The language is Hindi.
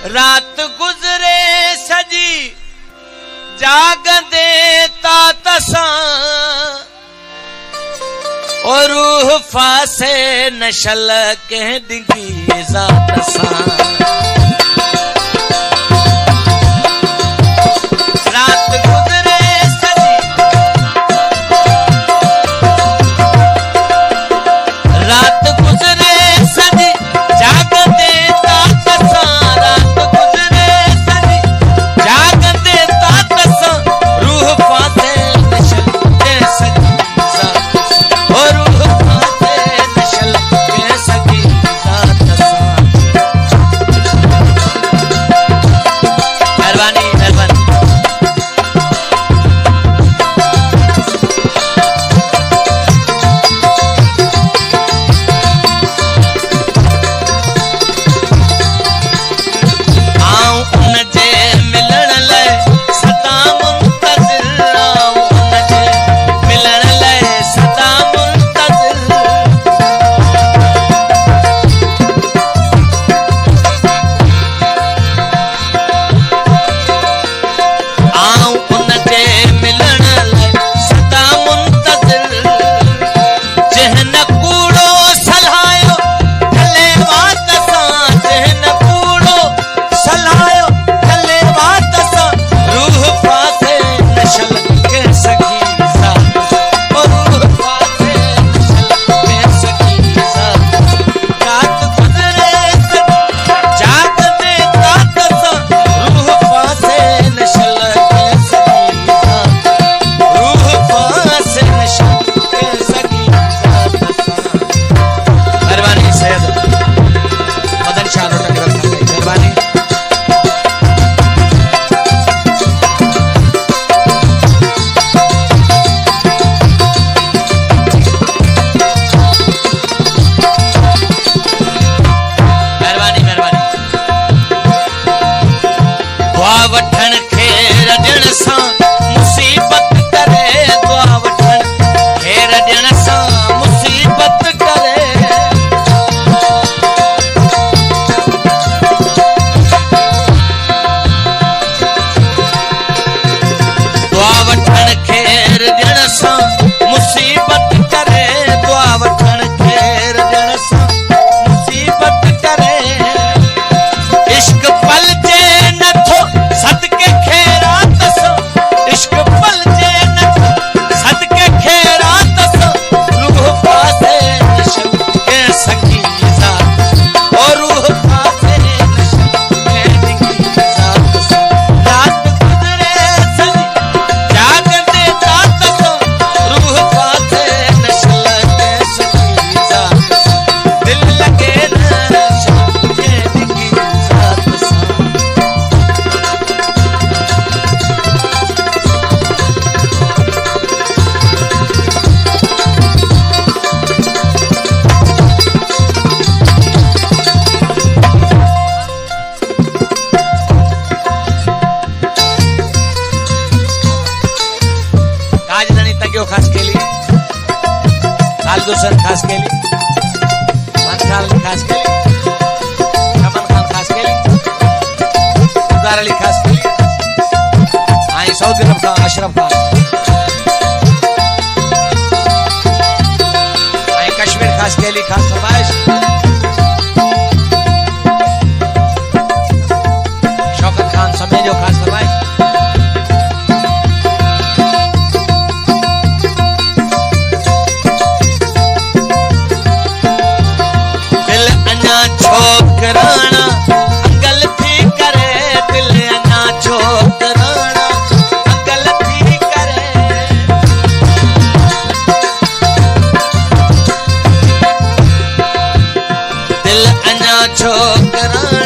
रात गुजरे सजी जागदे तातसा और रूह फासे नशल के डिगी जातसा रात गुजरे सजी रात गुजरे सजी जागदे तातसा रात गुजरे सजी जागदे तातसा रूह फासे नशल के सजी और रूह फासे नशल के सगी जातसा। मेहरबानी मेहरबानी आऊं उनजे मिलण लाइ सदा मुंतज़िर आऊं उनजे मिलण लाइ सदा मुंतज़िर आऊं उनजे मिलण लाइ सदा मुंतज़िर जंहिं न कूड़ो सलायो ढले वात सां जंहिं न कूड़ो सलायो ढले वात सां रूह फासे नशल के सगी ज़ात और रूह फासे नशल के सगी ज़ात रात गुज़रे सजी जागदे तातसा रूह फासे नशल के सगी ज़ात रूह फासे नशल के सगी ज़ातसा। मेहरबानी सैयद मदन शाह रोहतगी रखा गई मेहरबानी मेहरबानी मेहरबानी दुआ वठण खे रजण सां मुसीबत करे दुआ वठण खे रजण सां मुसीबत करे दुआ वठण खे रजण सां मुसीबत करे दुआ वठण खे रजण सां मुसीबत करे इश्क पलजे नथो सदके खैरात सां इश्क पलजे नथो सदके खैरात सां रूह फासे नशल के सगी ज़ात और रूह फासे नशल के डिगी ज़ात सां। रात गुज़रे सजी जागदे तातसा रूह फासे नशल के सगी ज़ात सां दिल लगे नशल के डिगी ज़ात सां। काज जणी तगियो खास केली लाल गुलशन खास केली मनखाल खास केली रमन खान खास केली उदार अली खास केली आई सऊदी अरब खान अशरफ खान आई कश्मीर खास केली खास फरमाइश शौकत खान समेजो खास फरमाइश दिल अञा छोकराणा अकल थी करे दिल अञा छोकराणा अकल थी करे दिल अञा छोकराणा